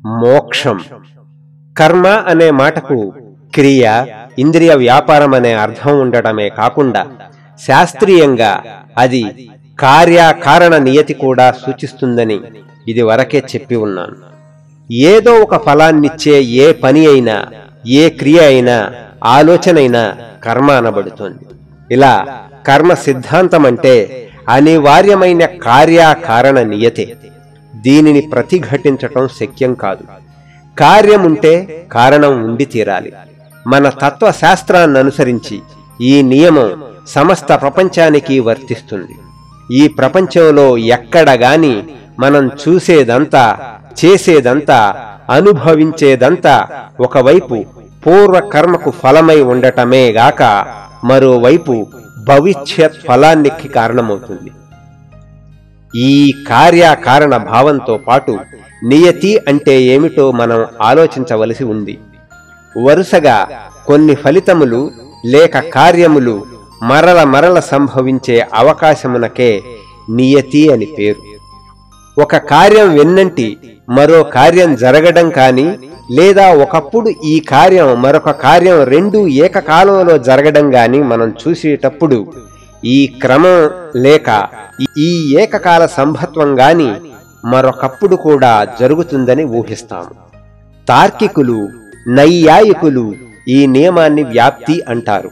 మోక్షం. కర్మ అనే మాటకు క్రియ, ఇంద్రియ వ్యాపారం అనే అర్థం ఉండటమే కాకుండా శాస్త్రీయంగా అది కార్యకారణ నియతి కూడా సూచిస్తుందని ఇది వరకే చెప్పి ఉన్నాను. ఏదో ఒక ఫలాన్నిచ్చే ఏ పని అయినా, ఏ క్రియ అయినా, ఆలోచనైనా కర్మ అనబడుతోంది. ఇలా కర్మ సిద్ధాంతం అంటే అనివార్యమైన కార్యకారణ నియతే. దీనిని ప్రతిఘటించటం శక్యం కాదు. కార్యముంటే కారణం ఉండి తీరాలి. మన తత్వశాస్త్రాన్ని అనుసరించి ఈ నియమం సమస్త ప్రపంచానికి వర్తిస్తుంది. ఈ ప్రపంచంలో ఎక్కడగాని మనం చూసేదంతా, చేసేదంతా, అనుభవించేదంతా ఒకవైపు పూర్వకర్మకు ఫలమై ఉండటమే గాక మరోవైపు భవిష్యత్ ఫలానికి కారణమవుతుంది. ఈ కార్యకారణ భావంతో పాటు నియతి అంటే ఏమిటో మనం ఆలోచించవలసి ఉంది. వరుసగా కొన్ని ఫలితములు లేక కార్యములు మరల సంభవించే అవకాశమునకే నియతి అని పేరు. ఒక కార్యం వెన్నంటి మరో కార్యం జరగడం కాని, లేదా ఒకప్పుడు ఈ కార్యం మరొక కార్యం రెండూ ఏకకాలంలో జరగడం గాని మనం చూసేటప్పుడు ఈ క్రమం లేక ఈ ఏకకాల సంభత్వం గాని మరొకప్పుడు కూడా జరుగుతుందని ఊహిస్తాము. తార్కికులు, నైయాయికులు ఈ నియమాన్ని వ్యాప్తి అంటారు.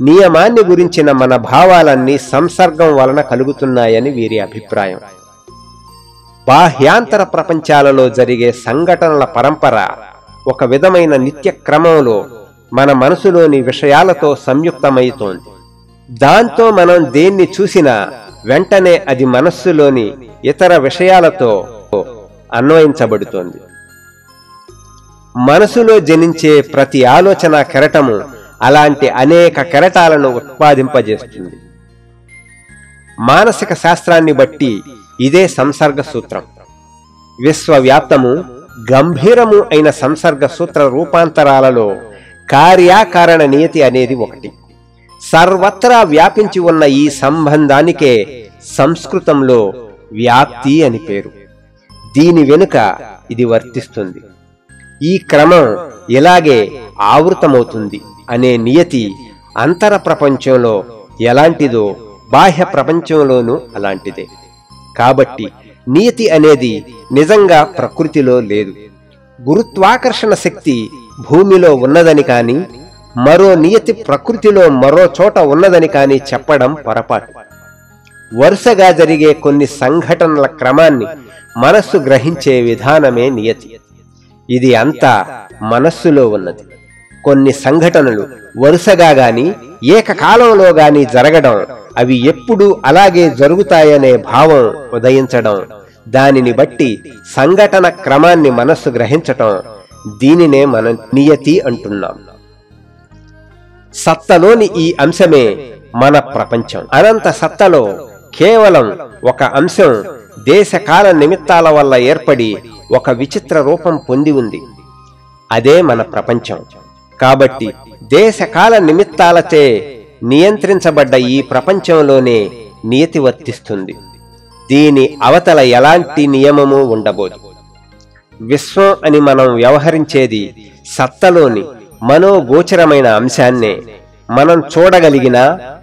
నియమాన్ని గురించిన మన భావాలన్నీ సంసర్గం వలన కలుగుతున్నాయని వీరి అభిప్రాయం. బాహ్యాంతర ప్రపంచాలలో జరిగే సంఘటనల పరంపర ఒక విధమైన నిత్య క్రమంలో మన మనసులోని విషయాలతో సంయుక్తమైతోంది. దాంతో మనం దేన్ని చూసినా వెంటనే అది మనస్సులోని ఇతర విషయాలతో అన్వయించబడుతోంది. మనసులో జనించే ప్రతి ఆలోచన కెరటము అలాంటి అనేక కెరటాలను ఉత్పాదింపజేస్తుంది. మానసిక శాస్త్రాన్ని బట్టి ఇదే సంసర్గ సూత్రం. విశ్వవ్యాప్తము, గంభీరము అయిన సంసర్గ సూత్ర రూపాంతరాలలో కార్యకారణ నియతి అనేది ఒకటి. సర్వత్రా వ్యాపించి ఉన్న ఈ సంబంధానికే సంస్కృతంలో వ్యాప్తి అని పేరు. దీని వెనుక ఇది వర్తిస్తుంది. ఈ క్రమం ఇలాగే ఆవృతమవుతుంది అనే నియతి అంతర ప్రపంచంలో ఎలాంటిదో బాహ్య ప్రపంచంలోనూ అలాంటిదే. కాబట్టి నియతి అనేది నిజంగా ప్రకృతిలో లేదు. గురుత్వాకర్షణ శక్తి భూమిలో ఉన్నదని కాని, మరో నియతి ప్రకృతిలో మరో చోట ఉన్నదని కాని చెప్పడం పొరపాటు. వరుసగా జరిగే కొన్ని సంఘటనల క్రమాన్ని మనస్సు గ్రహించే విధానమే నియతి. ఇది అంతా మనస్సులో ఉన్నది. కొన్ని సంఘటనలు వరుసగా గాని, ఏకకాలంలో గాని జరగడం, అవి ఎప్పుడూ అలాగే జరుగుతాయనే భావం ఉదయించడం, దానిని బట్టి సంఘటన క్రమాన్ని మనస్సు గ్రహించటం, దీనినే మనం నియతి అంటున్నాం. సత్తలోని ఈ అంశమే మన ప్రపంచం. అనంత సత్తలో కేవలం ఒక అంశం దేశకాల నిమిత్తాల వల్ల ఏర్పడి ఒక విచిత్ర రూపం పొంది ఉంది. అదే మన ప్రపంచం. కాబట్టి దేశకాల నిమిత్తాలచే నియంత్రించబడ్డ ఈ ప్రపంచంలోనే నియతి వర్తిస్తుంది. దీని అవతల ఎలాంటి నియమము ఉండబోదు. విశ్వం అని మనం వ్యవహరించేది సత్తలోని మనోగోచరమైన అంశాన్నే. మనం చూడగలిగిన,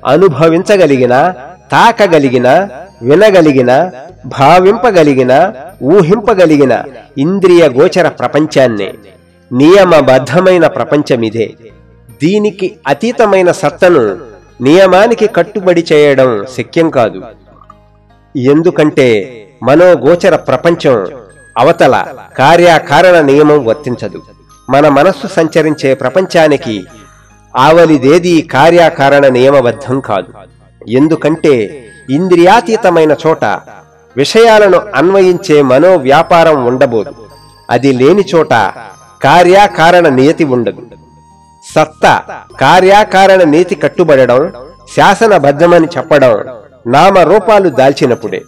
అనుభవించగలిగిన, తాకగలిగిన, వినగలిగిన, భావింపగలిగిన, ఊహింపగలిగిన ఇంద్రియ గోచర ప్రపంచాన్నే. నియమబద్ధమైన ప్రపంచమిదే. దీనికి అతీతమైన సత్తను నియమానికి కట్టుబడి చేయడం శక్యం కాదు. ఎందుకంటే మనోగోచర ప్రపంచం అవతల కార్యకారణ నియమం వర్తించదు. మన మనస్సు సంచరించే ప్రపంచానికి ఆవలిదేదీ కార్యకారణ నియమబద్ధం కాదు. ఎందుకంటే ఇంద్రియాతీతమైన చోట విషయాలను అన్వయించే మనోవ్యాపారం ఉండబోదు. అది లేని చోట కార్యకారణ నియతి ఉండదు. సత్తా కార్యకారణ నీతి కట్టుబడడం, శాసనబద్ధమని చెప్పడం నామరూపాలు దాల్చినప్పుడే.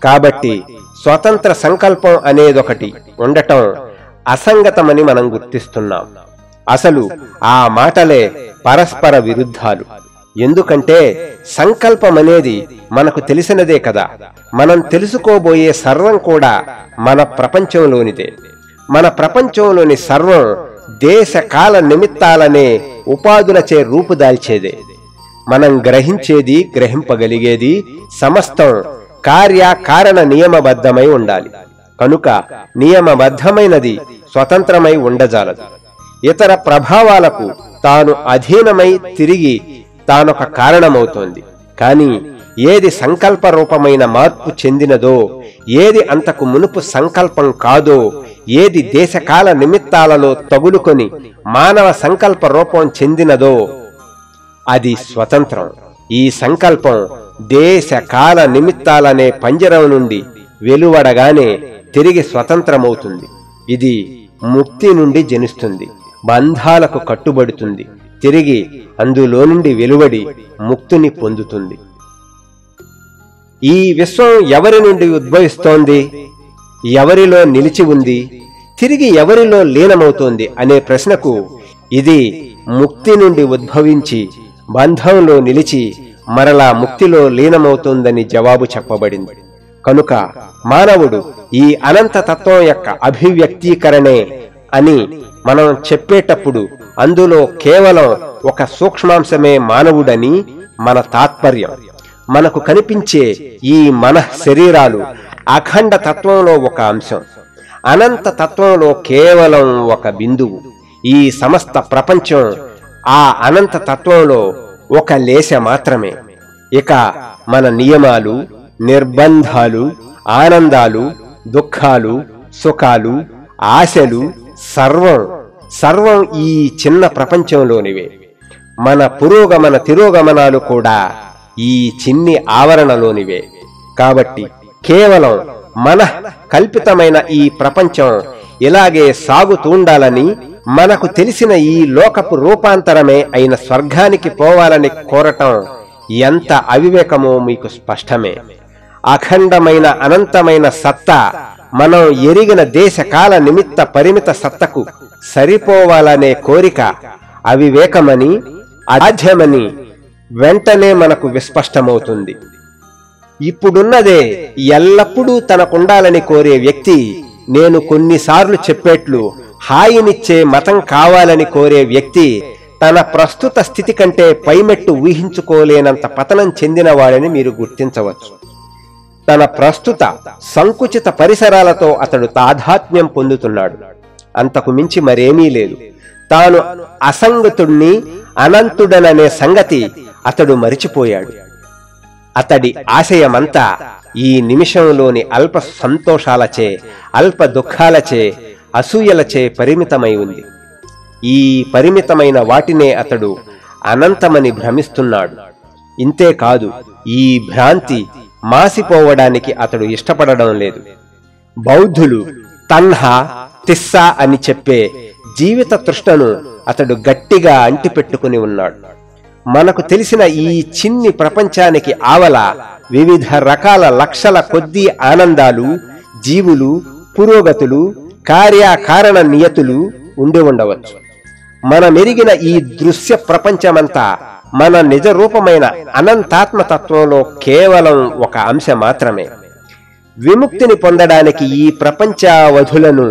కాబట్టి స్వతంత్ర సంకల్పం అనేదొకటి ఉండటం అసంగతమని మనం గుర్తిస్తున్నాం. అసలు ఆ మాటలే పరస్పర విరుద్ధాలు. ఎందుకంటే సంకల్పమనేది మనకు తెలిసినదే కదా. మనం తెలుసుకోబోయే సర్వం కూడా మన ప్రపంచంలోనిదే. మన ప్రపంచంలోని సర్వం దేశ కాల నిమిత్తాలనే ఉపాధులచే రూపుదాల్చేదే. మనం గ్రహించేది, గ్రహింపగలిగేది సమస్తం కార్యకారణ నియమబద్ధమై ఉండాలి. కనుక నియమబద్ధమైనది స్వతంత్రమై ఉండజాలదు. ఇతర ప్రభావాలకు తాను అధీనమై తిరిగి తానొక కారణమవుతోంది. కాని ఏది సంకల్ప రూపమైన మార్పు చెందినదో, ఏది అంతకు మునుపు సంకల్పం కాదో, ఏది దేశకాల నిమిత్తాలలో తగులుకొని మానవ సంకల్ప రూపం చెందినదో అది స్వతంత్రం. ఈ సంకల్పం దేశ కాల నిమిత్తాలనే పంజరం నుండి వెలువడగానే తిరిగి స్వతంత్రమవుతుంది. ఇది ముక్తి నుండి జనిస్తుంది, బంధాలకు కట్టుబడుతుంది, తిరిగి అందులో నుండి వెలువడి ముక్తిని పొందుతుంది. ఈ విశ్వం ఎవరి నుండి ఉద్భవిస్తోంది, ఎవరిలో నిలిచి ఉంది, తిరిగి ఎవరిలో లీనమవుతోంది అనే ప్రశ్నకు ఇది ముక్తి నుండి ఉద్భవించి బంధంలో నిలిచి మరలా ముక్తిలో లీనమవుతుందని జవాబు చెప్పబడింది. కనుక మానవుడు ఈ అనంత తత్వం యొక్క అభివ్యక్తీకరణే అని మనం చెప్పేటప్పుడు అందులో కేవలం ఒక సూక్ష్మాంశమే మానవుడని మన తాత్పర్యం. మనకు కనిపించే ఈ మన శరీరాలు అఖండ తత్వంలో ఒక అంశం, అనంత తత్వంలో కేవలం ఒక బిందువు. ఈ సమస్త ప్రపంచం ఆ అనంత తత్వంలో ఒక లేశ మాత్రమే. ఇక మన నియమాలు, నిర్బంధాలు, ఆనందాలు, దుఃఖాలు, సుఖాలు, ఆశలు సర్వం ఈ చిన్న ప్రపంచంలోనివే. మన పురోగమన తిరోగమనాలు కూడా ఈ చిన్ని ఆవరణలోనివే. కాబట్టి కేవలం మన కల్పితమైన ఈ ప్రపంచం ఇలాగే సాగుతూండాలని, మనకు తెలిసిన ఈ లోకపు రూపాంతరమే అయిన స్వర్గానికి పోవాలని కోరటం ఎంత అవివేకమో మీకు స్పష్టమే. అఖండమైన అనంతమైన సత్తా మనం ఎరిగిన దేశకాల నిమిత్త పరిమిత సత్తకు సరిపోవాలనే కోరిక అవివేకమని, అసాధ్యమని వెంటనే మనకు విస్పష్టమవుతుంది. ఇప్పుడున్నదే ఎల్లప్పుడూ తనకుండాలని కోరే వ్యక్తి, నేను కొన్నిసార్లు చెప్పేట్లు హాయినిచ్చే మతం కావాలని కోరే వ్యక్తి తన ప్రస్తుత స్థితి కంటే పైమెట్టు ఊహించుకోలేనంత పతనం చెందినవాడని మీరు గుర్తించవచ్చు. తన ప్రస్తుత సంకుచిత పరిసరాలతో అతడు తాదాత్మ్యం పొందుతున్నాడు. అంతకు మించి మరేమీ లేదు. తాను అసంగతుణ్ణి, అనంతుడననే సంగతి అతడు మరిచిపోయాడు. అతడి ఆశయమంతా ఈ నిమిషంలోని అల్ప సంతోషాలచే, అల్ప దుఃఖాలచే, అసూయలచే పరిమితమై ఉంది. ఈ పరిమితమైన వాటినే అతడు అనంతమని భ్రమిస్తున్నాడు. ఇంతేకాదు, ఈ భ్రాంతి మాసిపోవడానికి అతడు ఇష్టపడడం లేదు. బౌద్ధులు తన్హా తిస్సా అని చెప్పే జీవిత తృష్ణను అతడు గట్టిగా అంటిపెట్టుకుని ఉన్నాడు. మనకు తెలిసిన ఈ చిన్ని ప్రపంచానికి ఆవల వివిధ రకాల లక్షల కొద్దీ ఆనందాలు, జీవులు, పురోగతులు, కార్యకారణ నియతులు ఉండి ఉండవచ్చు. మనమెరిగిన ఈ దృశ్య ప్రపంచమంతా మన నిజ రూపమైన అనంతాత్మతత్వంలో కేవలం ఒక అంశ మాత్రమే. విముక్తిని పొందడానికి ఈ ప్రపంచావధులను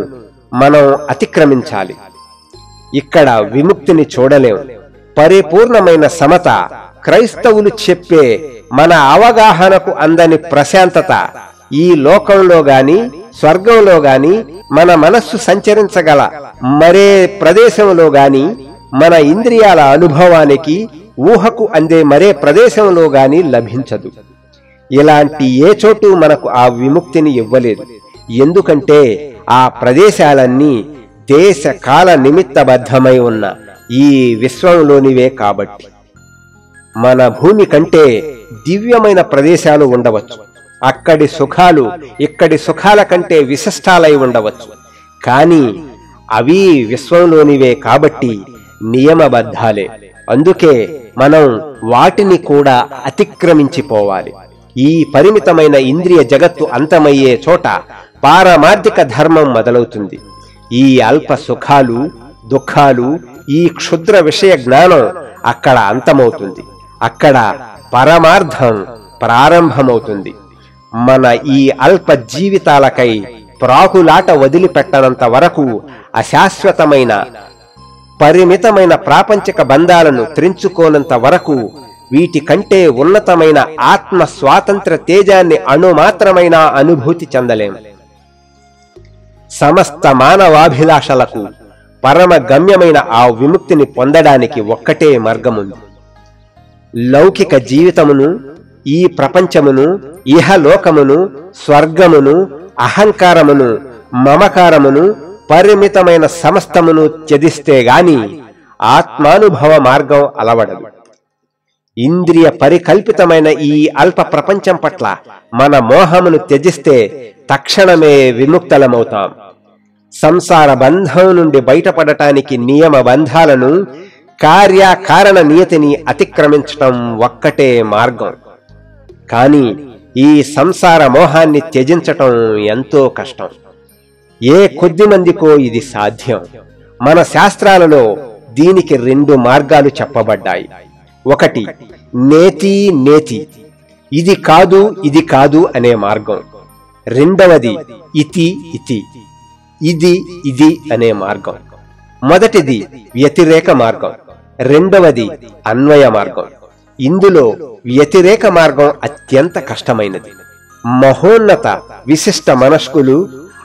మనం అతిక్రమించాలి. ఇక్కడ విముక్తిని చూడలేం. పరిపూర్ణమైన సమత, క్రైస్తవులు చెప్పే మన అవగాహనకు అందని ప్రశాంతత ఈ లోకంలో గాని, స్వర్గంలో గాని, మన మనస్సు సంచరించగల మరే ప్రదేశంలో గాని, మన ఇంద్రియాల అనుభవానికి, ఊహకు అందే మరే ప్రదేశంలో గాని లభించదు. ఇలాంటి ఏ చోటు మనకు ఆ విముక్తిని ఇవ్వలేదు. ఎందుకంటే ఆ ప్రదేశాలన్నీ దేశ కాల నిమిత్తబద్ధమై ఉన్న ఈ విశ్వంలోనివే కాబట్టి. మన భూమి కంటే దివ్యమైన ప్రదేశాలు ఉండవచ్చు. అక్కడి సుఖాలు ఇక్కడి సుఖాల కంటే విశిష్టాలై ఉండవచ్చు. కానీ అవి విశ్వంలోనివే కాబట్టి నియమబద్ధాలే. అందుకే మనం వాటిని కూడా అతిక్రమించిపోవాలి. ఈ పరిమితమైన ఇంద్రియ జగత్తు అంతమయ్యే చోట పారమార్థిక ధర్మం మొదలవుతుంది. ఈ అల్ప సుఖాలు, దుఃఖాలు, ఈ క్షుద్ర విషయ జ్ఞానం అక్కడ అంతమవుతుంది. అక్కడ పరమార్థం ప్రారంభమవుతుంది. మన ఈ అల్ప జీవితాలకై ప్రాకులాట వదిలిపెట్టనంత వరకు అశాశ్వతమైన పరిమితమైన ప్రాపంచిక బంధాలను త్రెంచుకోనంత వరకు వీటి కంటే ఉన్నతమైన ఆత్మ స్వాతంత్ర తేజాన్ని అణుమాత్రమైన అనుభూతి చెందలేం. సమస్త మానవాభిలాషలకు పరమ గమ్యమైన ఆ విముక్తిని పొందడానికి ఒక్కటే మార్గముంది. లౌకిక జీవితమును, ఈ ప్రపంచమును, ఇహలోకమును, స్వర్గమును, అహంకారమును, మమకారమును, పరిమితమైన సమస్తమును త్యజిస్తే గాని ఆత్మానుభవ మార్గం అలవడదు. ఇంద్రియ పరికల్పితమైన ఈ అల్ప ప్రపంచం పట్ల మన మోహమును త్యజిస్తే తక్షణమే విముక్తలమవుతాం. సంసార బంధం నుండి బయటపడటానికి నియమ బంధాలను, కార్యకారణ నియతిని అతిక్రమించటం ఒక్కటే మార్గం. కానీ ఈ సంసార మోహాన్ని త్యజించటం ఎంతో కష్టం. ఏ కొద్ది మందికో ఇది సాధ్యం. మన శాస్త్రాలలో దీనికి 2 మార్గాలు చెప్పబడ్డాయి. ఒకటి నేతి నేతి, ఇది కాదు ఇది కాదు అనే మార్గం. రెండవది ఇతి ఇతి, ఇది ఇది అనే మార్గం. మొదటిది వ్యతిరేక మార్గం, రెండవది అన్వయ మార్గం. ఇందులో వ్యతిరేక మార్గం అత్యంత కష్టమైనది. మహోన్నత విశిష్ట మనస్కులు,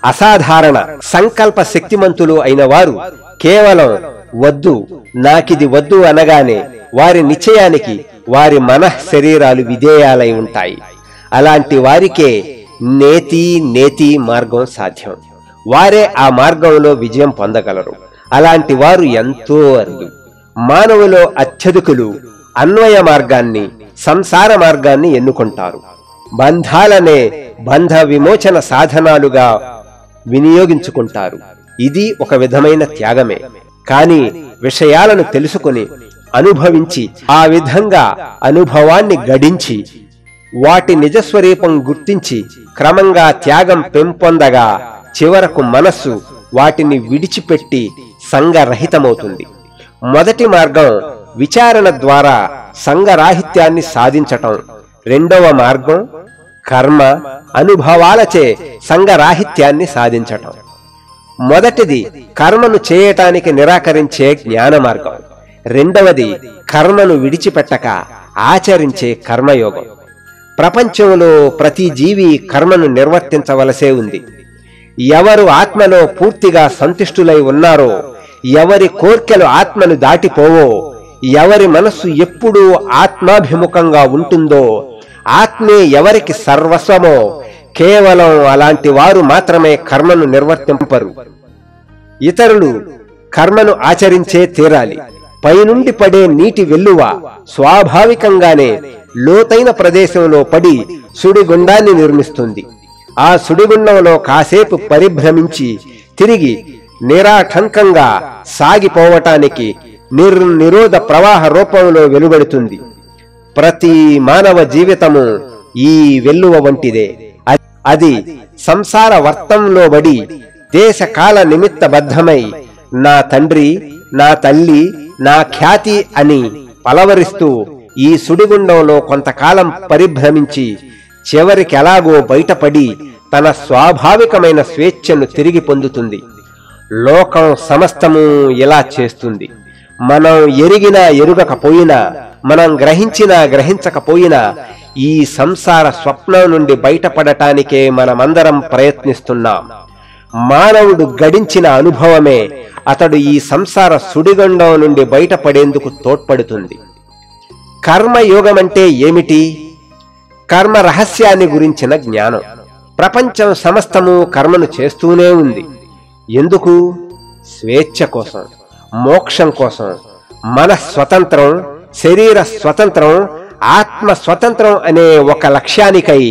అసాధారణ సంకల్ప శక్తిమంతులు అయిన వారు కేవలం వద్దు, నాకిది వద్దు అనగానే వారి నిశ్చయానికి వారి మనః శరీరాలు విధేయాలై ఉంటాయి. అలాంటి వారికే నేతి నేతి మార్గం సాధ్యం. వారే ఆ మార్గంలో విజయం పొందగలరు. అలాంటి వారు ఎంతో అరుదు. మానవులో అత్యధికులు అన్వయ మార్గాన్ని, సంసార మార్గాన్ని ఎన్నుకుంటారు. బంధాలనే బంధ విమోచన సాధనాలుగా వినియోగించుకుంటారు. ఇది ఒక విధమైన త్యాగమే. కాని విషయాలను తెలుసుకుని, అనుభవించి, ఆ విధంగా అనుభవాన్ని గడించి, వాటి నిజస్వరూపం గుర్తించి క్రమంగా త్యాగం పెంపొందగా చివరకు మనస్సు వాటిని విడిచిపెట్టి సంగరహితమవుతుంది. మొదటి మార్గం విచారణ ద్వారా సంగరాహిత్యాన్ని సాధించటం. రెండవ మార్గం కర్మ అనుభవాలచే సంగరాహిత్యాన్ని సాధించటం. మొదటిది కర్మను చేయటానికి నిరాకరించే జ్ఞాన మార్గం. రెండవది కర్మను విడిచిపెట్టక ఆచరించే కర్మయోగం. ప్రపంచంలో ప్రతి జీవి కర్మను నిర్వర్తించవలసే ఉంది. ఎవరు ఆత్మలో పూర్తిగా సంతుష్టులై ఉన్నారో, ఎవరి కోర్కెలు ఆత్మను దాటిపోవో, ఎవరి మనస్సు ఎప్పుడూ ఆత్మాభిముఖంగా ఉంటుందో, ఆత్మే ఎవరికి సర్వస్వమో, కేవలం అలాంటి వారు మాత్రమే కర్మను నిర్వర్తింపరు. ఇతరులు కర్మను ఆచరించే తీరాలి. పైనుండి పడే నీటి వెల్లువ స్వాభావికంగానే లోతైన ప్రదేశంలో పడి సుడిగుండాన్ని నిర్మిస్తుంది. ఆ సుడిగుండంలో కాసేపు పరిభ్రమించి తిరిగి నిరాటంకంగా సాగిపోవటానికి నిర్నిరోధ ప్రవాహ రూపంలో వెలువడుతుంది. ప్రతి మానవ జీవితము ఈ వెల్లువ వంటిదే. అది సంసార వర్తంలో బడి దేశకాల నిమిత్తబద్ధమై నా తండ్రి, నా తల్లి, నా ఖ్యాతి అని పలవరిస్తూ ఈ సుడిగుండంలో కొంతకాలం పరిభ్రమించి చివరికి ఎలాగో బయటపడి తన స్వాభావికమైన స్వేచ్ఛను తిరిగి పొందుతుంది. లోకం సమస్తము ఇలా చేస్తుంది. మనం ఎరిగినా ఎరుగకపోయినా, మనం గ్రహించినా గ్రహించకపోయినా ఈ సంసార స్వప్నం నుండి బయటపడటానికే మనమందరం ప్రయత్నిస్తున్నాం. మానవుడు గడించిన అనుభవమే అతడు ఈ సంసార సుడిగుండం నుండి బయటపడేందుకు తోడ్పడుతుంది. కర్మయోగమంటే ఏమిటి? కర్మ రహస్యాన్ని గురించిన జ్ఞానం. ప్రపంచం సమస్తము కర్మను చేస్తూనే ఉంది. ఎందుకు? స్వేచ్ఛ కోసం, మోక్షం కోసం. మన స్వతంత్రం, శరీర స్వతంత్రం, ఆత్మ స్వతంత్రం అనే ఒక లక్ష్యానికై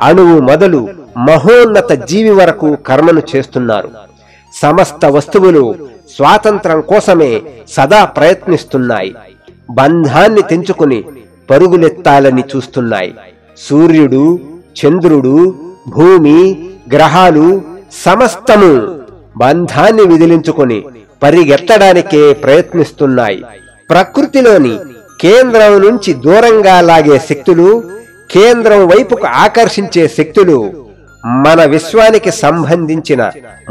అణువు మొదలు మహోన్నత జీవి వరకు కర్మను చేస్తున్నారు. సమస్త వస్తువులు స్వాతంత్రం కోసమే సదా ప్రయత్నిస్తున్నాయి. బంధాన్ని తెంచుకుని పరుగులెత్తాలని చూస్తున్నాయి. సూర్యుడు, చంద్రుడు, భూమి, గ్రహాలు సమస్తము బంధాన్ని విదిలించుకొని పరిగెత్తడానికే ప్రయత్నిస్తున్నాయి. ప్రకృతిలోని కేంద్రం నుంచి దూరంగా లాగే శక్తులు, కేంద్రం వైపుకు ఆకర్షించే శక్తులు మన విశ్వానికి సంబంధించిన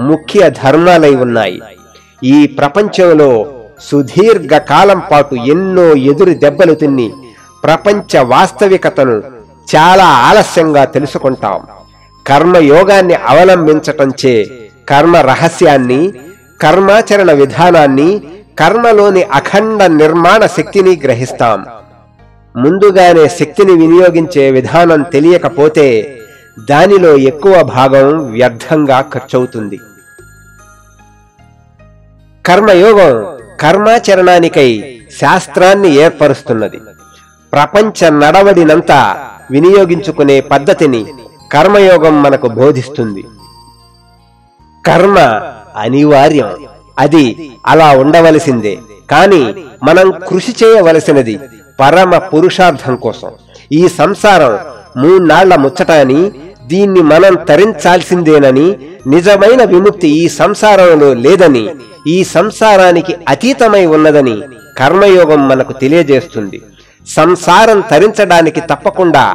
ముఖ్య ధర్మాలై ఉన్నాయి. ఈ ప్రపంచంలో సుదీర్ఘ కాలం పాటు ఎన్నో ఎదురు దెబ్బలు తిని ప్రపంచ వాస్తవికతను చాలా ఆలస్యంగా తెలుసుకుంటాం. కర్మయోగాన్ని అవలంబించటంచే కర్మ రహస్యాన్ని, కర్మాచరణ విధానాన్ని, కర్మలోని అఖండ నిర్మాణ శక్తిని గ్రహిస్తాం. ముందుగానే శక్తిని వినియోగించే విధానం తెలియకపోతే దానిలో ఎక్కువ భాగం వ్యర్థంగా ఖర్చవుతుంది. కర్మయోగం కర్మాచరణానికై శాస్త్రాన్ని ఏర్పరుస్తున్నది. ప్రపంచ నడవడినంతా వినియోగించుకునే పద్ధతిని కర్మయోగం మనకు బోధిస్తుంది. కర్మ అనివార్యం, అది అలా ఉండవలసిందే. కాని మనం కృషి చేయవలసినది పరమ పురుషార్థం కోసం. ఈ సంసారం మూన్నాళ్ల ముచ్చట అని, దీన్ని మనం తరించాల్సిందేనని, నిజమైన విముక్తి ఈ సంసారంలో లేదని, ఈ సంసారానికి అతీతమై ఉన్నదని కర్మయోగం మనకు తెలియజేస్తుంది. సంసారం తరించడానికి తప్పకుండా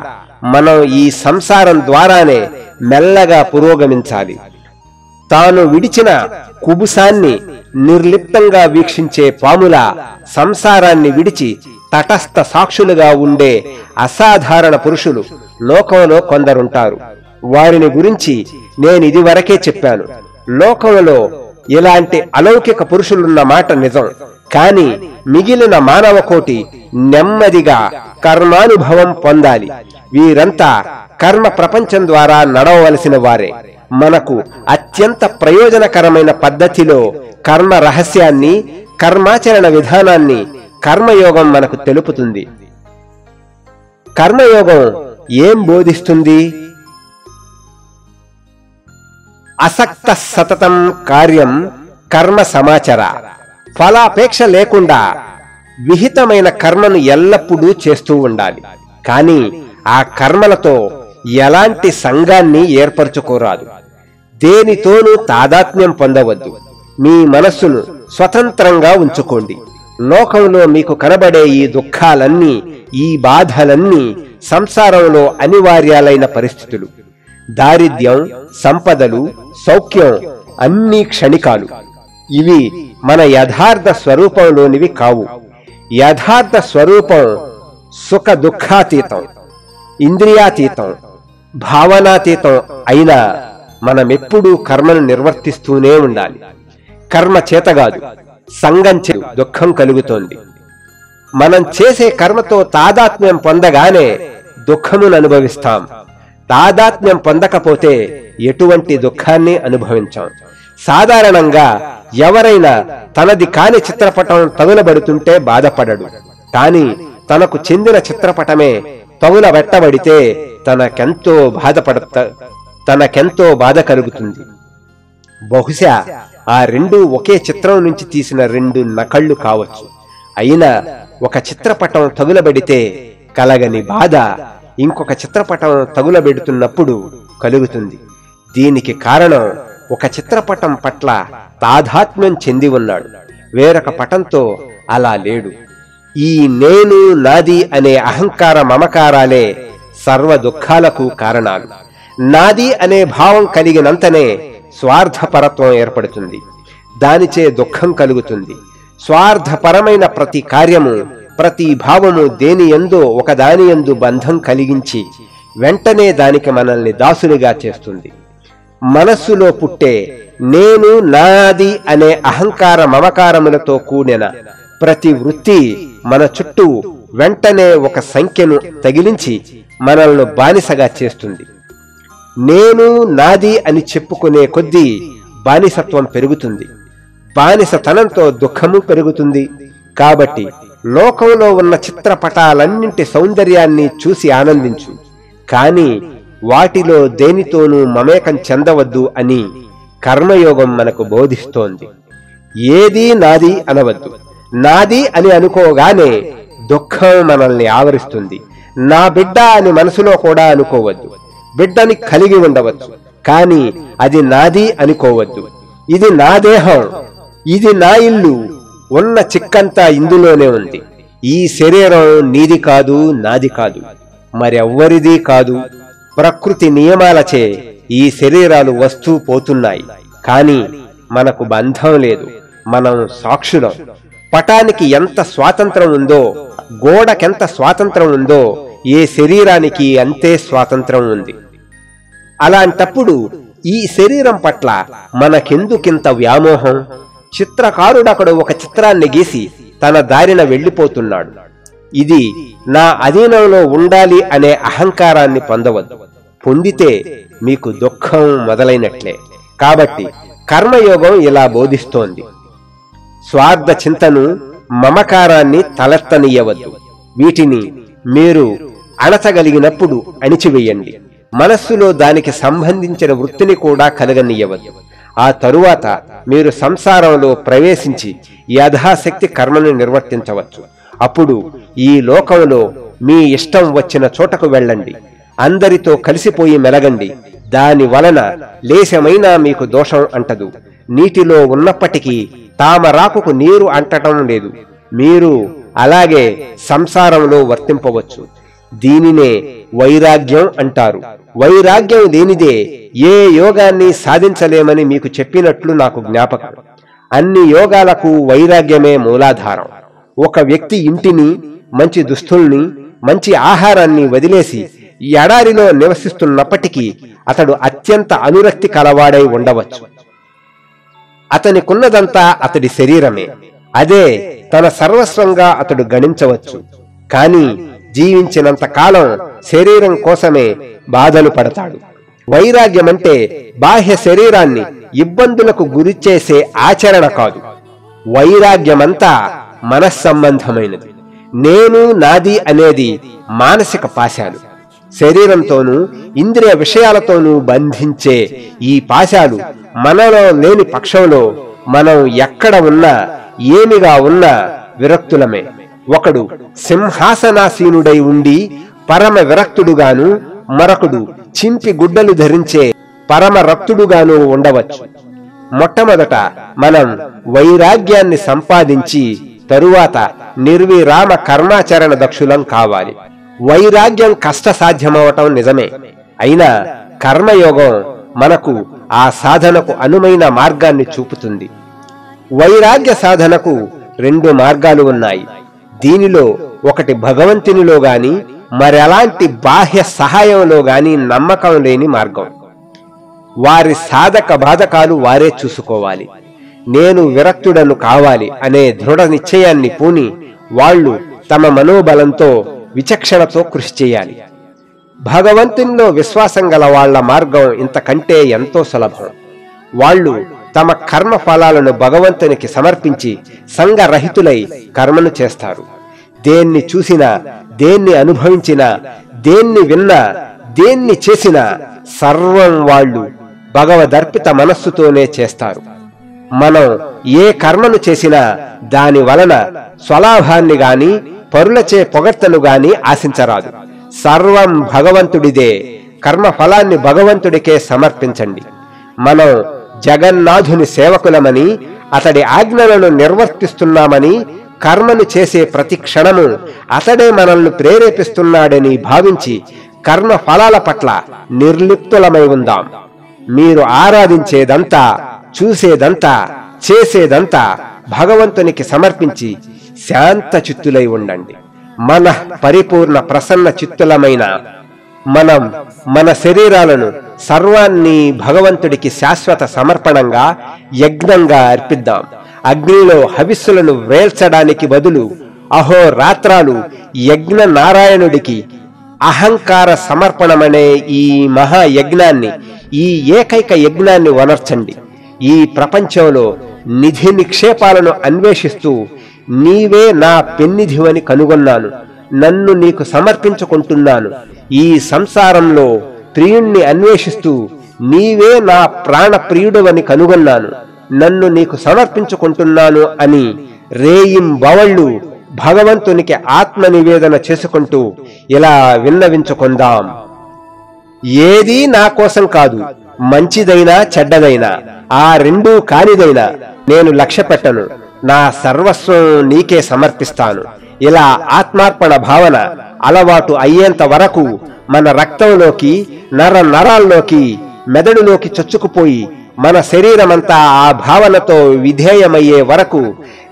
మనం ఈ సంసారం ద్వారానే మెల్లగా పురోగమించాలి. తాను విడిచిన కుబుసాన్ని నిర్లిప్తంగా వీక్షించే పాముల సంసారాన్ని విడిచి తటస్థ సాక్షులుగా ఉండే అసాధారణ పురుషులు లోకంలో కొందరుంటారు. వారిని గురించి నేనిదివరకే చెప్పాను. లోకంలో ఇలాంటి అలౌకిక పురుషులున్న మాట నిజం. కాని మిగిలిన మానవ కోటి నెమ్మదిగా కర్మానుభవం పొందాలి. వీరంతా కర్మ ప్రపంచం ద్వారా నడవవలసిన వారే. మనకు అత్యంత ప్రయోజనకరమైన పద్ధతిలో కర్మ రహస్యాన్ని, కర్మాచరణ విధానాన్ని కర్మయోగం మనకు తెలుపుతుంది. కర్మయోగం ఏం బోధిస్తుంది? అసక్త సతతం కార్యం కర్మ సమాచర. ఫలాపేక్ష లేకుండా విహితమైన కర్మను ఎల్లప్పుడూ చేస్తూ ఉండాలి. కాని ఆ కర్మలతో ఎలాంటి సంఘాన్ని ఏర్పరచుకోరాదు. దేనితోనూ తాదాత్మ్యం పొందవద్దు. మీ మనస్సును స్వతంత్రంగా ఉంచుకోండి. లోకంలో మీకు కనబడే ఈ దుఃఖాలన్నీ, ఈ బాధలన్నీ సంసారంలో అనివార్యాలైన పరిస్థితులు. దారిద్ర్యం, సంపదలు, సౌఖ్యం అన్నీ క్షణికాలు. ఇవి మన యథార్థ స్వరూపంలోనివి కావు. యథార్థ స్వరూపం సుఖ దుఃఖాతీతం, ఇంద్రియాతీతం, భావనాతీతం అయినా మనమెప్పుడూ కర్మను నిర్వర్తిస్తూనే ఉండాలి. కర్మ చేతగాదు, సంగం చే దుఃఖం కలుగుతోంది. మనం చేసే కర్మతో తాదాత్మ్యం పొందగానే దుఃఖమును అనుభవిస్తాం. తాదాత్మ్యం పొందకపోతే ఎటువంటి దుఃఖాన్ని అనుభవించాం. సాధారణంగా ఎవరైనా తనది కాని చిత్రపటం తగులబడుతుంటే బాధపడడు. కాని తనకు చెందిన చిత్రపటమే తగులబెట్టబడితే తనకెంతో బాధ కలుగుతుంది. బహుశా ఆ రెండు ఒకే చిత్రం నుంచి తీసిన రెండు నకళ్ళు కావచ్చు. అయినా ఒక చిత్రపటం తగులబెడితే కలగని బాధ ఇంకొక చిత్రపటం తగులబెడుతున్నప్పుడు కలుగుతుంది. దీనికి కారణం ఒక చిత్రపటం పట్ల తాదాత్మ్యం చెంది ఉన్నాడు, వేరొక పటంతో అలా లేడు. ఈ నేను, నాది అనే అహంకార మమకారాలే సర్వ దుఃఖాలకు కారణాలు. నాది అనే భావం కలిగినంతనే స్వార్థపరత్వం ఏర్పడుతుంది. దానిచే దుఃఖం కలుగుతుంది. స్వార్థపరమైన ప్రతి కార్యము, ప్రతి భావము దేని యందో ఒకదాని యందు బంధం కలిగించి వెంటనే దానికి మనల్ని దాసులుగా చేస్తుంది. మనస్సులో పుట్టే నేను, నాది అనే అహంకార మమకారములతో కూడిన ప్రతి వృత్తి మన చుట్టూ వెంటనే ఒక సంఖ్యను తగిలించి మనల్ని బానిసగా చేస్తుంది. నేను, నాది అని చెప్పుకునే కొద్దీ బానిసత్వం పెరుగుతుంది. బానిసతనంతో దుఃఖము పెరుగుతుంది. కాబట్టి లోకంలో ఉన్న చిత్రపటాలన్నింటి సౌందర్యాన్ని చూసి ఆనందించు. కాని వాటిలో దేనితోనూ మమేకం చెందవద్దు అని కర్మయోగం మనకు బోధిస్తోంది. ఏదీ నాది అనవద్దు. నాది అని అనుకోగానే దుఃఖం మనల్ని ఆవరిస్తుంది. నా బిడ్డ అని మనసులో కూడా అనుకోవద్దు. బిడ్డని కలిగి ఉండవచ్చు, కాని అది నాది అనుకోవద్దు. ఇది నా దేహం, ఇది నా ఇల్లు, ఉన్న చిక్కంతా ఇందులోనే ఉంది. ఈ శరీరం నీది కాదు, నాది కాదు, మరెవ్వరిది కాదు. ప్రకృతి నియమాలచే ఈ శరీరాలు వస్తూ పోతున్నాయి. కానీ మనకు బంధం లేదు. మనం సాక్షులం. పటానికి ఎంత స్వాతంత్రం ఉందో, గోడకెంత స్వాతంత్రం ఉందో, ఏ శరీరానికి అంతే స్వాతంత్రం ఉంది. అలాంటప్పుడు ఈ శరీరం పట్ల మనకెందుకింత వ్యామోహం? చిత్రకారుడకడు ఒక చిత్రాన్ని గీసి తన దారిన వెళ్ళిపోతున్నాడు. ఇది నా అధీనంలో ఉండాలి అనే అహంకారాన్ని పొందవద్దు. పొందితే మీకు దుఃఖం మొదలైనట్లే. కాబట్టి కర్మయోగం ఇలా బోధిస్తోంది. స్వార్థ చింతను, మమకారాన్ని తలెత్తనీయవద్దు. వీటిని మీరు అణచగలిగినప్పుడు అణిచివేయండి. మనస్సులో దానికి సంబంధించిన వృత్తిని కూడా కలగనీయవద్దు. ఆ తరువాత మీరు సంసారంలో ప్రవేశించి యథాశక్తి కర్మను నిర్వర్తించవచ్చు. అప్పుడు ఈ లోకంలో మీ ఇష్టం వచ్చిన చోటకు వెళ్ళండి. అందరితో కలిసిపోయి మెలగండి. దాని వలన లేశమైనా మీకు దోషం అంటదు. నీటిలో ఉన్నప్పటికీ తామరాకుకు నీరు అంటటం లేదు. మీరు అలాగే సంసారంలో వర్తింపవచ్చు. దీనినే వైరాగ్యం అంటారు. వైరాగ్యం లేనిదే ఏ యోగాన్ని సాధించలేమని మీకు చెప్పినట్లు నాకు జ్ఞాపకం. అన్ని యోగాలకు వైరాగ్యమే మూలాధారం. ఒక వ్యక్తి ఇంటిని, మంచి దుస్తుల్ని, మంచి ఆహారాన్ని వదిలేసి ఎడారిలో నివసిస్తున్నప్పటికీ అతడు అత్యంత అనురక్తి కలవాడై ఉండవచ్చు. అతనికున్నదంతా అతడి శరీరమే. అదే తన సర్వస్వంగా అతడు గణించవచ్చు. కానీ జీవించినంత కాలం శరీరం కోసమే బాధలు పడతాడు. వైరాగ్యమంటే బాహ్య శరీరాన్ని ఇబ్బందులకు గురిచేసే ఆచరణ కాదు. వైరాగ్యమంతా మనస్సంబంధమైనది. నేను, నాది అనేది మానసిక పాశాలు. శరీరంతోనూ ఇంద్రియ విషయాలతోనూ బంధించే ఈ పాశాలు మనలో లేని పక్షంలో మనం ఎక్కడ ఉన్నా, ఏమిగా ఉన్నా విరక్తులమే. ఒకడు సింహాసనాసీనుడై ఉండి పరమ విరక్తుడుగాను, మరొకడు చింపి గుడ్డలు ధరించే పరమ రక్తుడుగాను ఉండవచ్చు. మొట్టమొదట మనం వైరాగ్యాన్ని సంపాదించి తరువాత నిర్విరామ కర్మాచరణ దక్షులం కావాలి. వైరాగ్యం కష్టసాధ్యమవటం నిజమే. అయినా కర్మయోగం మనకు ఆ సాధనకు అనువైన మార్గాన్ని చూపుతుంది. వైరాగ్య సాధనకు 2 మార్గాలు ఉన్నాయి. దీనిలో ఒకటి భగవంతునిలో గాని, మరెలాంటి బాహ్య సహాయంలో గాని నమ్మకం లేని మార్గం. వారి సాధక బాధకాలు వారే చూసుకోవాలి. నేను విరక్తుడను కావాలి అనే దృఢ నిశ్చయాన్ని పూని వాళ్ళు తమ మనోబలంతో, విచక్షణతో కృషి చేయాలి. భగవంతునిలో విశ్వాసం గల వాళ్ల మార్గం ఇంతకంటే ఎంతో సులభం. వాళ్ళు తమ కర్మ ఫలాలను భగవంతునికి సమర్పించి సంగరహితులై కర్మను చేస్తారు. దేన్ని చూసినా, దేన్ని అనుభవించినా, దేన్ని విన్నా, దేన్ని చేసినా సర్వం వాళ్ళు భగవదర్పిత మనస్సుతోనే చేస్తారు. మనం ఏ కర్మను చేసినా దాని వలన స్వలాభాన్ని గాని, పరులచే పొగడ్తను గాని ఆశించరాదు. సర్వం భగవంతుడిదే. కర్మ ఫలాన్ని భగవంతుడికే సమర్పించండి. మనం జగన్నాథుని సేవకులమని, అతడి ఆజ్ఞలను నిర్వర్తిస్తున్నామని, కర్మను చేసే ప్రతి క్షణము అతడే మనల్ని ప్రేరేపిస్తున్నాడని భావించి కర్మ ఫలాల పట్ల నిర్లిప్తులమై ఉందాం. మీరు ఆరాధించేదంతా, చూసేదంతా, చేసేదంతా భగవంతునికి సమర్పించి శాంత చిత్తులై ఉండండి. మన పరిపూర్ణ ప్రసన్న చిత్తులమైన మనం మన శరీరాలను, సర్వాన్ని భగవంతుడికి శాశ్వత సమర్పణంగా, యజ్ఞంగా అర్పిద్దాం. అగ్నిలో హవిస్సులను వేల్చడానికి బదులు అహోరాత్రాలు యజ్ఞ నారాయణుడికి అహంకార సమర్పణమనే ఈ మహాయజ్ఞాన్ని, ఈ ఏకైక యజ్ఞాన్ని వనర్చండి. ఈ ప్రపంచంలో నిధి నిక్షేపాలను అన్వేషిస్తూ నీవే నా పెన్నిధివని కనుగొన్నాను, నన్ను నీకు సమర్పించుకుంటున్నాను. ఈ సంసారంలో ప్రియుణ్ణి అన్వేషిస్తూ నీవే నా ప్రాణ ప్రియుడవని కనుగొన్నాను, నన్ను నీకు సమర్పించుకుంటున్నాను అని రేయింబవళ్ళు భగవంతునికి ఆత్మ నివేదన చేసుకుంటూ ఇలా విన్నవించుకుందాం. ఏదీ నా కోసం కాదు, మంచిదైనా చెడ్డదైనా, ఆ రెండూ కానిదైనా నేను లక్ష్య పెట్టను. నా సర్వస్వం నీకే సమర్పిస్తాను. ఇలా ఆత్మార్పణ భావన అలవాటు అయ్యేంత వరకు మన రక్తంలోకి, నరాల్లోకి, మెదడులోకి చొచ్చుకుపోయి మన శరీరమంతా ఆ భావనతో విధేయమయ్యే వరకు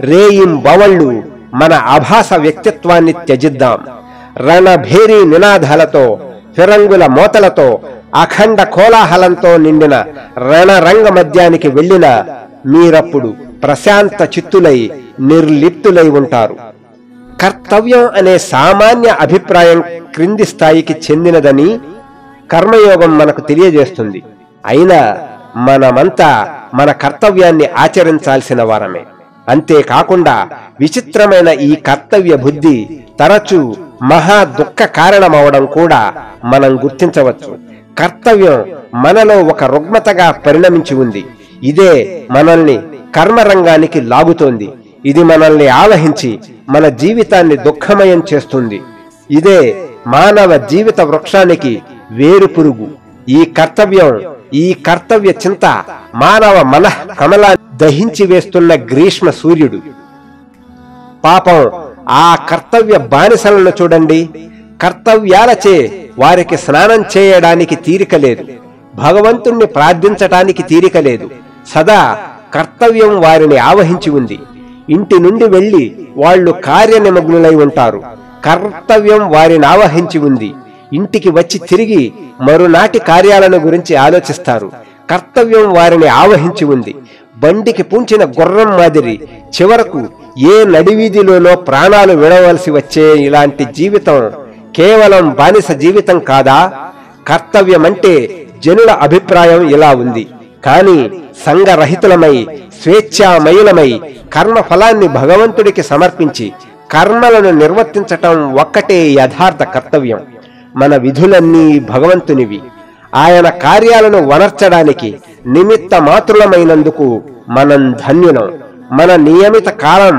రేయింబవళ్ళు మన ఆభాస వ్యక్తిత్వాన్ని త్యజిద్దాం. రణభేరీ నినాదాలతో, ఫిరంగుల మోతలతో, అఖండ కోలాహలంతో నిండిన రణరంగ మధ్యానికి వెళ్ళిన మీరప్పుడు ప్రశాంత చిత్తులై, నిర్లిప్తులై ఉంటారు. కర్తవ్యం అనే సామాన్య అభిప్రాయం క్రింది స్థాయికి చెందినదని కర్మయోగం మనకు తెలియజేస్తుంది. అయినా మనమంతా మన కర్తవ్యాన్ని ఆచరించాల్సిన వారమే. అంతేకాకుండా విచిత్రమైన ఈ కర్తవ్య బుద్ధి తరచూ మహా దుఃఖ కారణమవడం కూడా మనం గుర్తించవచ్చు. కర్తవ్యం మనలో ఒక రుగ్మతగా పరిణమించి ఉంది. ఇదే మనల్ని కర్మరంగానికి లాగుతోంది. ఇది మనల్ని ఆవహించి మన జీవితాన్ని దుఃఖమయం చేస్తుంది. ఇదే మానవ జీవిత వృక్షానికి వేరు పురుగు. ఈ కర్తవ్య చింత మానవ మనః కమలా దహించి వేస్తున్న గ్రీష్మ సూర్యుడు. పాపం ఆ కర్తవ్య బానిసలను చూడండి. కర్తవ్యాలచే వారికి స్నానం చేయడానికి తీరిక లేదు, భగవంతుణ్ణి ప్రార్థించటానికి తీరిక లేదు. సదా కర్తవ్యం వారిని ఆవహించి ఉంది. ఇంటి నుండి వెళ్లి వాళ్లు కార్యనిమగ్నులై ఉంటారు. కర్తవ్యం వారిని ఆవహించి ఉంది. ఇంటికి వచ్చి తిరిగి మరునాటి కార్యాలను గురించి ఆలోచిస్తారు. కర్తవ్యం వారిని ఆవహించి ఉంది. బండికి పూంచిన గుర్రం మాదిరి చివరకు ఏ నడివీధిలోనో ప్రాణాలు విడవలసి వచ్చే ఇలాంటి జీవితం కేవలం బానిస జీవితం కాదా? కర్తవ్యమంటే జనుల అభిప్రాయం ఇలా ఉంది. కాని సంఘరహితులమై, స్వేచ్ఛామయులమై, కర్మఫలాన్ని భగవంతుడికి సమర్పించి కర్మలను నిర్వర్తించటం ఒక్కటే యథార్థ కర్తవ్యం. మన విధులన్నీ భగవంతునివి. ఆయన కార్యాలను వనర్చడానికి నిమిత్త మాత్రులమైనందుకు మనం ధన్యులం. మన నియమిత కాలం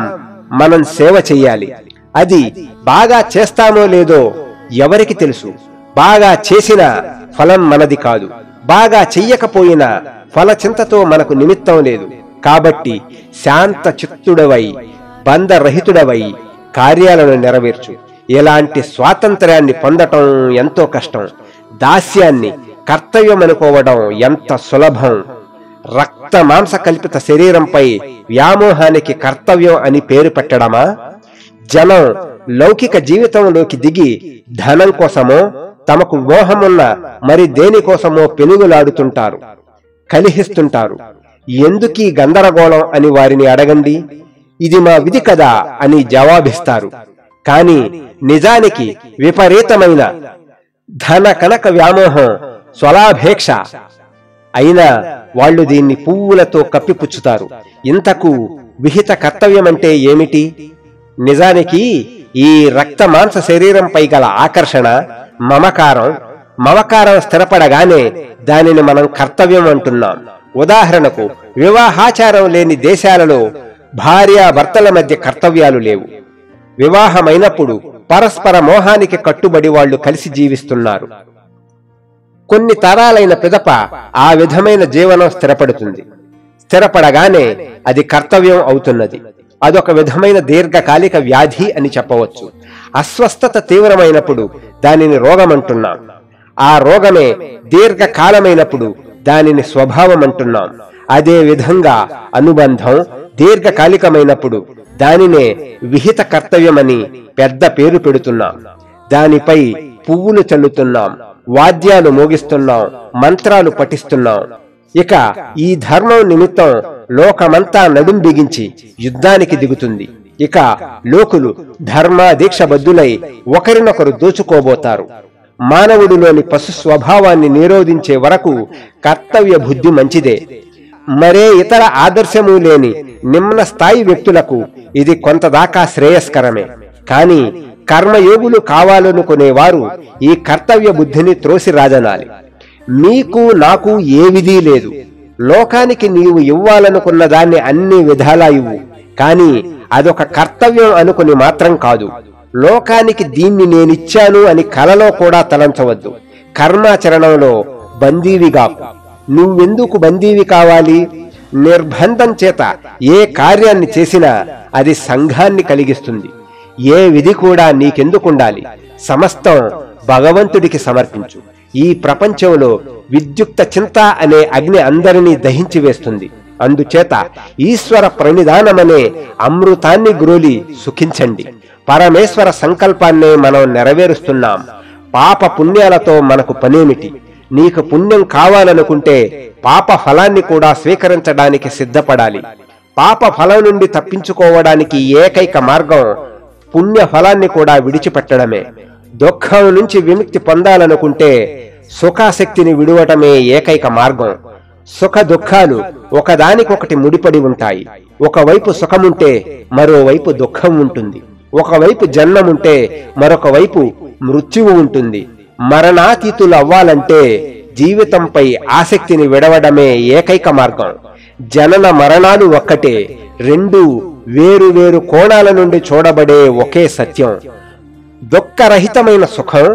మనం సేవ చెయ్యాలి. అది బాగా చేస్తామో లేదో ఎవరికి తెలుసు. బాగా చేసిన ఫలం మనది కాదు, బాగా చెయ్యకపోయినా ఫలచింతతో మనకు నిమిత్తం లేదు. కాబట్టి శాంత చిత్తుడవై, బంధరహితుడవై కార్యాలను నెరవేర్చు. ఇలాంటి స్వాతంత్ర్యాన్ని పొందటం ఎంతో కష్టం. దాస్యాన్ని కర్తవ్యమనుకోవడం ఎంత సులభం. రక్త మాంస కల్పిత శరీరంపై వ్యామోహానికి కర్తవ్యం అని పేరు పెట్టడమా? జనం లౌకిక జీవితంలోకి దిగి ధనం కోసమో, తమకు మోహమున్న మరి దేనికోసమో పెనుగులాడుతుంటారు, కలిహిస్తుంటారు. ఎందుకీ గందరగోళం అని వారిని అడగండి. ఇది మా విధి కదా అని జవాబిస్తారు. కాని నిజానికి విపరీతమైన ధన కనక వ్యామోహం, స్వలాభేక్ష. అయినా వాళ్ళు దీన్ని పువ్వులతో కప్పిపుచ్చుతారు. ఇంతకు విహిత కర్తవ్యమంటే ఏమిటి? నిజానికి ఈ రక్త మాంస శరీరంపై గల ఆకర్షణ, మమకారం స్థిరపడగానే దానిని మనం కర్తవ్యం అంటున్నాం. ఉదాహరణకు, వివాహాచారం లేని దేశాలలో భార్యాభర్తల మధ్య కర్తవ్యాలు లేవు. వివాహమైనప్పుడు పరస్పర మోహానికి కట్టుబడి వాళ్లు కలిసి జీవిస్తున్నారు. కొన్ని తరాలైన పిదప ఆ విధమైన జీవనం స్థిరపడుతుంది. స్థిరపడగానే అది కర్తవ్యం అవుతున్నది. అదొక విధమైన దీర్ఘకాలిక వ్యాధి అని చెప్పవచ్చు. అస్వస్థత తీవ్రమైనప్పుడు దానిని రోగమంటున్నాం. ఆ రోగమే దీర్ఘకాలమైనప్పుడు దానిని స్వభావం అంటున్నాం. అదే విధంగా అనుబంధం దీర్ఘకాలికమైనప్పుడు దానినే విహిత కర్తవ్యమని పెద్ద పేరు పెడుతున్నాం. దానిపై పువ్వులు చల్లుతున్నాం, వాద్యాలు మోగిస్తున్నాం, మంత్రాలు పఠిస్తున్నాం. ఇక ఈ ధర్మం నిమిత్తం లోకమంతా నడుం బిగించి యుద్ధానికి దిగుతుంది. ఇక లోకులు ధర్మ దీక్షబద్ధులై ఒకరినొకరు దోచుకోబోతారు. మానవుడిలోని పశు స్వభావాన్ని నిరోధించే వరకు కర్తవ్య బుద్ధి మంచిదే. మరే ఇతర ఆదర్శము లేని నిమ్న స్థాయి వ్యక్తులకు ఇది కొంతదాకా శ్రేయస్కరమే. కాని కర్మయోగులు కావాలనుకునేవారు ఈ కర్తవ్య బుద్ధిని త్రోసిరాజనాలి. మీకు నాకు ఏ విధి లేదు. లోకానికి నీవు ఇవ్వాలనుకున్న దాన్ని అన్ని విధాలా ఇవ్వు. కాని అదొక కర్తవ్యం అనుకుని మాత్రం కాదు. లోకానికి దీన్ని నేనిచ్చాను అని కలలో కూడా తలంచవద్దు. కర్మాచరణంలో బందీవిగాకు. నువ్వెందుకు బందీవి కావాలి? నిర్బంధం చేత ఏ కార్యాన్ని చేసినా అది సంఘాన్ని కలిగిస్తుంది. ఏ విధి కూడా నీకెందుకుండాలి, సమస్తం భగవంతుడికి సమర్పించు. ఈ ప్రపంచంలో విద్యుక్త చింత అనే అగ్ని అందరినీ దహించి వేస్తుంది. అందుచేత ఈశ్వర ప్రణిధానమనే అమృతాన్ని గ్రోలి సుఖించండి. పరమేశ్వర సంకల్పాన్నే మనం నెరవేరుస్తున్నాం. పాప పుణ్యాలతో మనకు పనేమిటి? నీకు పుణ్యం కావాలనుకుంటే పాప ఫలాన్ని కూడా స్వీకరించడానికి సిద్ధపడాలి. పాప ఫలం నుండి తప్పించుకోవడానికి ఏకైక మార్గం పుణ్య ఫలాన్ని కూడా విడిచిపెట్టడమే. దుఃఖం నుంచి విముక్తి పొందాలనుకుంటే సుఖాశక్తిని విడువటమే ఏకైక మార్గం. సుఖ దుఃఖాలు ఒకదానికొకటి ముడిపడి ఉంటాయి. ఒకవైపు సుఖముంటే మరోవైపు దుఃఖం ఉంటుంది. ఒకవైపు జన్మముంటే మరొక వైపు మృత్యువు ఉంటుంది. మరణాతీతులు అవ్వాలంటే జీవితంపై ఆసక్తిని విడవడమే ఏకైక మార్గం. జనన మరణాలు ఒక్కటే, రెండు వేరు వేరు కోణాల నుండి చూడబడే ఒకే సత్యం. దుఃఖరహితమైన సుఖం,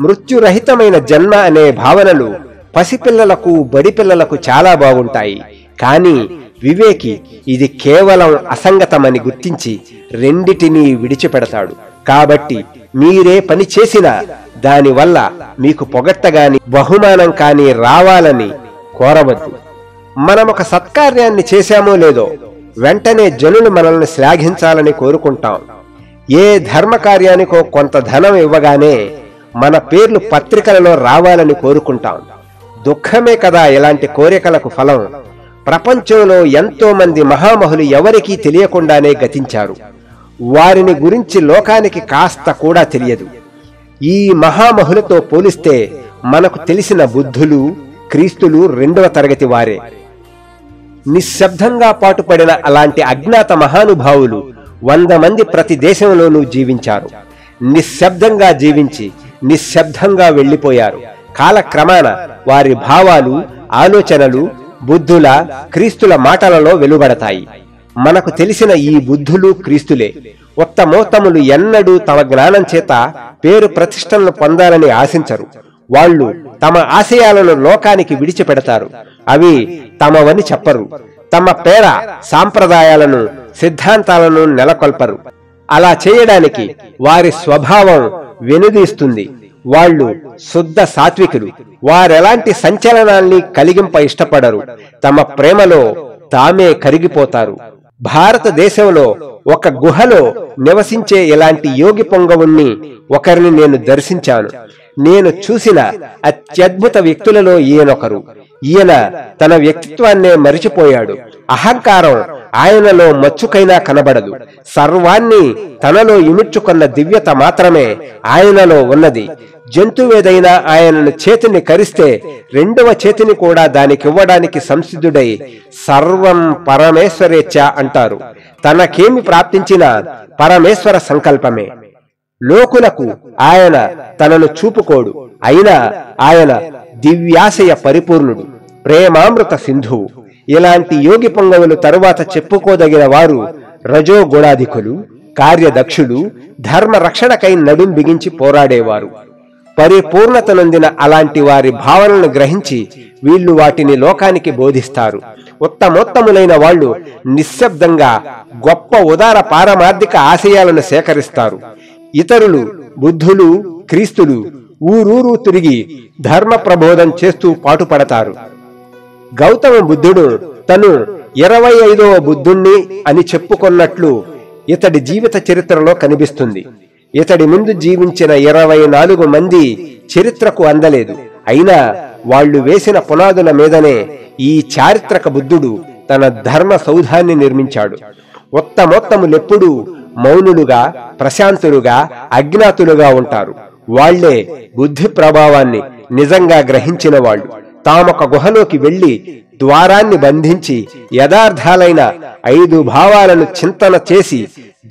మృత్యురహితమైన జన్మ అనే భావనలు పసిపిల్లలకు బడిపిల్లలకు చాలా బాగుంటాయి. కానీ వివేకి ఇది కేవలం అసంగతమని గుర్తించి రెండిటినీ విడిచిపెడతాడు. కాబట్టి మీరే పని చేసినా దానివల్ల మీకు పొగట్టగాని బహుమానం కాని రావాలని కోరవద్దు. మనమొక సత్కార్యాన్ని చేశామో లేదో వెంటనే జనులు మనల్ని శ్లాఘించాలని కోరుకుంటాం. ఏ ధర్మకార్యానికో కొంత ధనం ఇవ్వగానే మన పేర్లు పత్రికలలో రావాలని కోరుకుంటాం. దుఃఖమే కదా ఇలాంటి కోరికలకు ఫలం. ప్రపంచంలో ఎంతో మంది మహామహులు ఎవరికీ తెలియకుండానే గతించారు. వారిని గురించి లోకానికి కాస్త కూడా తెలియదు. ఈ మహామహులతో పోలిస్తే మనకు తెలిసిన బుద్ధులు, క్రీస్తులు రెండవ తరగతి వారే. నిశ్శబ్దంగా పాటుపడిన అలాంటి అజ్ఞాత మహానుభావులు 100 మంది ప్రతి దేశంలోనూ జీవించారు. నిశ్శబ్దంగా జీవించి నిశ్శబ్దంగా వెళ్లిపోయారు. కాలక్రమాన వారి భావాలు, ఆలోచనలు బుద్ధుల, క్రీస్తుల మాటలలో వెలువడతాయి. మనకు తెలిసిన ఈ బుద్ధులు, క్రీస్తులే. ఉత్తమోత్తములు ఎన్నడూ తమ జ్ఞానం చేత పేరు ప్రతిష్టలను పొందాలని ఆశించరు. వాళ్ళు తమ ఆశయాలను లోకానికి విడిచిపెడతారు. అవి తమవని చెప్పరు. తమ పేర సాంప్రదాయాలను, సిద్ధాంతాలను నెలకొల్పరు. అలా చేయడానికి వారి స్వభావం వెనుదీస్తుంది. వాళ్ళు శుద్ధ సాత్వికులు. వారెలాంటి సంచలనాల్ని కలిగింప ఇష్టపడరు. తమ ప్రేమలో తామే కరిగిపోతారు. భారతదేశంలో ఒక గుహలో నివసించే ఇలాంటి యోగి పొంగవుణ్ణి ఒకరిని నేను దర్శించాను. నేను చూసిన అత్యద్భుత వ్యక్తులలో ఈయనొకరు. ఈయన తన వ్యక్తిత్వాన్నే మరిచిపోయాడు. అహంకారం ఆయనలో మచ్చుకైనా కనబడదు. సర్వాన్ని తనలో ఇముడ్చుకున్న దివ్యత మాత్రమే ఆయనలో ఉన్నది. జంతువేదైనా ఆయనను చేతిని కరిస్తే రెండవ చేతిని కూడా దానికివ్వడానికి సంసిద్ధుడై సర్వం పరమేశ్వరేచ్ఛ అంటారు. తనకేమి ప్రాప్తించినా పరమేశ్వర సంకల్పమే. లోకులకు ఆయన తనను చూపుకోడు. అయినా ఆయన దివ్యాశయ పరిపూర్ణుడు, ప్రేమామృత సింధువు. ఇలాంటి యోగి పొంగవులు తరువాత చెప్పుకోదగిన వారు రజోగుణాధికులు, కార్యదక్షులు, ధర్మ రక్షణకై నడుం బిగించి పోరాడేవారు. పరిపూర్ణత నొందిన అలాంటి వారి భావనలను గ్రహించి వీళ్లు వాటిని లోకానికి బోధిస్తారు. ఉత్తమోత్తములైన వాళ్ళు నిశ్శబ్దంగా గొప్ప ఉదార పారమార్థిక ఆశయాలను సేకరిస్తారు. ఇతరులు బుద్ధులు, క్రీస్తులు ఊరూరు తిరిగి ధర్మ ప్రబోధం చేస్తూ పాటుపడతారు. గౌతమ బుద్ధుడు తను 25వ బుద్ధుణ్ణి అని చెప్పుకున్నట్లు ఇతడి జీవిత చరిత్రలో కనిపిస్తుంది. ఇతడి ముందు జీవించిన 24 మంది చరిత్రకు అందలేదు. అయినా వాళ్లు వేసిన పునాదుల మీదనే ఈ చారిత్రక బుద్ధుడు తన ధర్మ సౌధాన్ని నిర్మించాడు. ఉత్తమోత్తములెప్పుడూ మౌనులుగా, ప్రశాంతులుగా, అజ్ఞాతులుగా ఉంటారు. వాళ్లే బుద్ధి ప్రభావాన్ని నిజంగా గ్రహించిన వాళ్ళు. తామొక గుహలోకి వెళ్లి ద్వారాన్ని బంధించి యథార్థాలైన 5 భావాలను చింతన చేసి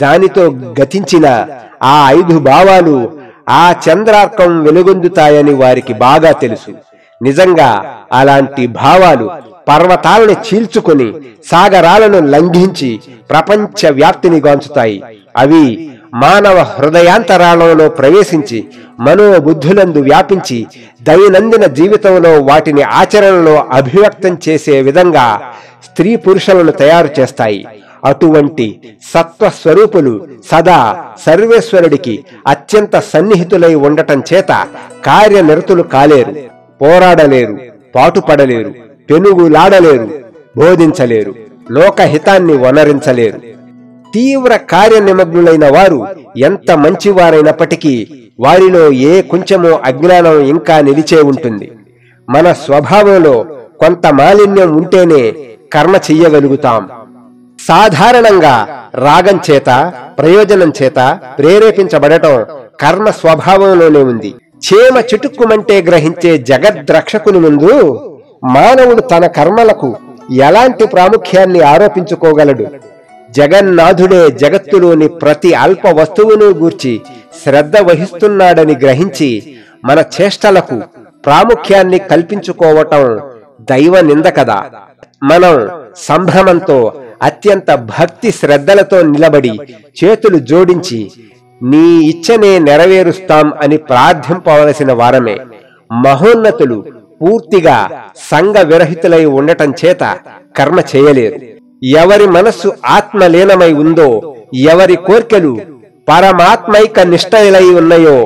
దానితో గతించిన ఆ 5 భావాలు ఆ చంద్రార్కం వెలుగొందుతాయని వారికి బాగా తెలుసు. నిజంగా అలాంటి భావాలు పర్వతాలను చీల్చుకొని సాగరాలను లంఘించి ప్రపంచ వ్యాప్తిని గాంచుతాయి. అవి మానవ హృదయాంతరాళంలో ప్రవేశించి మనోబుద్ధులందు వ్యాపించి దైనందిన జీవితంలో వాటిని ఆచరణలో అభివ్యక్తం చేసే విధంగా స్త్రీ పురుషులను తయారు చేస్తాయి. అటువంటి సత్వస్వరూపులు సదా సర్వేశ్వరుడికి అత్యంత సన్నిహితులై ఉండటం చేత కార్యనిరతులు కాలేరు, పోరాడలేరు, పాటుపడలేరు, పెనుగులాడలేరు, బోధించలేరు, లోకహితాన్ని వనరించలేరు. తీవ్ర కార్యనిమగ్నులైన వారు ఎంత మంచివారైనప్పటికీ వారిలో ఏ కొంచెమో అజ్ఞానం ఇంకా నిలిచే ఉంటుంది. మన స్వభావంలో కొంత మాలిన్యం ఉంటేనే కర్మ చెయ్యగలుగుతాం. సాధారణంగా రాగం చేత, ప్రయోజనం చేత ప్రేరేపించబడటం కర్మ స్వభావంలోనే ఉంది. చేమ చిటుక్కుమంటే గ్రహించే జగద్రక్షకుని ముందు మానవుడు తన కర్మలకు ఎలాంటి ప్రాముఖ్యాన్ని ఆరోపించుకోగలడు? జగన్నాథుడే జగత్తులోని ప్రతి అల్ప వస్తువును గూర్చి శ్రద్ధ వహిస్తున్నాడని గ్రహించి మన చేష్టలకు ప్రాముఖ్యాన్ని కల్పించుకోవటం దైవ నింద కదా. మనం సంభ్రమంతో అత్యంత భక్తి శ్రద్ధలతో నిలబడి చేతులు జోడించి నీ ఇచ్చనే నెరవేరుస్తాం అని ప్రార్థింపవలసిన వారమే. మహోన్నతులు పూర్తిగా సంఘ విరహితులై ఉండటం చేత కర్మ చేయలేరు. ఎవరి మనస్సు ఆత్మలీనమై ఉందో, ఎవరి కోర్కెలు పరమాత్మైక నిష్ఠలై ఉన్నాయో,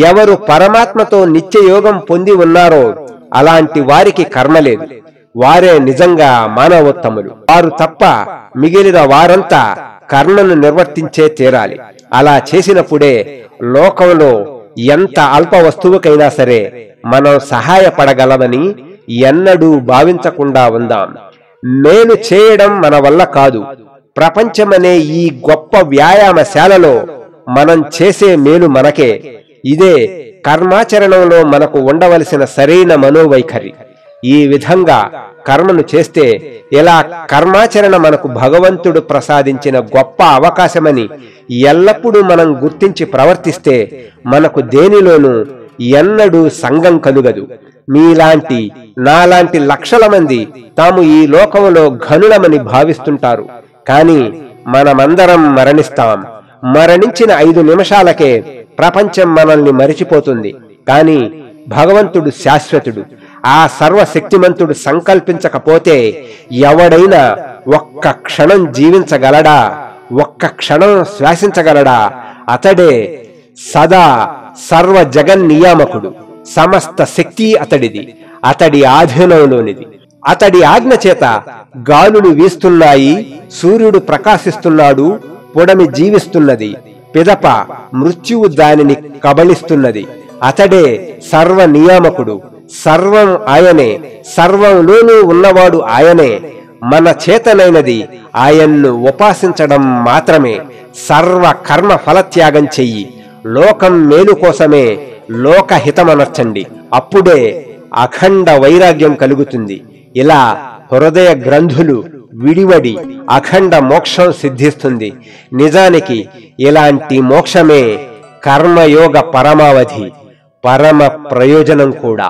ఎవరు పరమాత్మతో నిత్యయోగం పొంది ఉన్నారో అలాంటి వారికి కర్మ లేదు. వారే నిజంగా మానవోత్తములు. వారు తప్ప మిగిలిన వారంతా కర్మను నిర్వర్తించే తీరాలి. అలా చేసినప్పుడే లోకంలో ఎంత అల్ప వస్తువుకైనా సరే మనం సహాయపడగలమని ఎన్నడూ భావించకుండా ఉందాం. మేలు చేయడం మన వల్ల కాదు. ప్రపంచమనే ఈ గొప్ప వ్యాయామశాలలో మనం చేసే మేలు మనకే. ఇదే కర్మాచరణంలో మనకు ఉండవలసిన సరైన మనోవైఖరి. ఈ విధంగా కర్మను చేస్తే ఇలా కర్మాచరణ మనకు భగవంతుడు ప్రసాదించిన గొప్ప అవకాశమని ఎల్లప్పుడూ మనం గుర్తించి ప్రవర్తిస్తే మనకు దేనిలోనూ ఎన్నడూ సంగం కలుగదు. మీలాంటి నాలాంటి లక్షల మంది తాము ఈ లోకంలో ఘనులమని భావిస్తుంటారు. కాని మనమందరం మరణిస్తాం. మరణించిన 5 నిమిషాలకే ప్రపంచం మనల్ని మరిచిపోతుంది. కాని భగవంతుడు శాశ్వతుడు. ఆ సర్వశక్తిమంతుడు సంకల్పించకపోతే ఎవడైనా ఒక్క క్షణం జీవించగలడా? ఒక్క క్షణం శ్వాసించగలడా? అతడే సదా సర్వ జగన్నియామకుడు. సమస్త శక్తి అతడిది. అతడి ఆధీనంలోనిది. అతడి ఆజ్ఞ చేత గాలులు వీస్తున్నాయి, సూర్యుడు ప్రకాశిస్తున్నాడు, పొడమి జీవిస్తున్నది, పిదప మృత్యువు దానిని కబళిస్తున్నది. అతడే సర్వ నియామకుడు. సర్వం ఆయనే, సర్వంలోనూ ఉన్నవాడు ఆయనే. మన చేతనైనది ఆయన్ను ఉపాసించడం మాత్రమే. సర్వ కర్మ ఫలత్యాగం చెయ్యి. లోకం మేలు కోసమే లోకహితమనర్చండి. అప్పుడే అఖండ వైరాగ్యం కలుగుతుంది. ఇలా హృదయ గ్రంథులు విడివడి అఖండ మోక్షం సిద్ధిస్తుంది. నిజానికి ఇలాంటి మోక్షమే కర్మయోగ పరమావధి, పరమ ప్రయోజనం కూడా.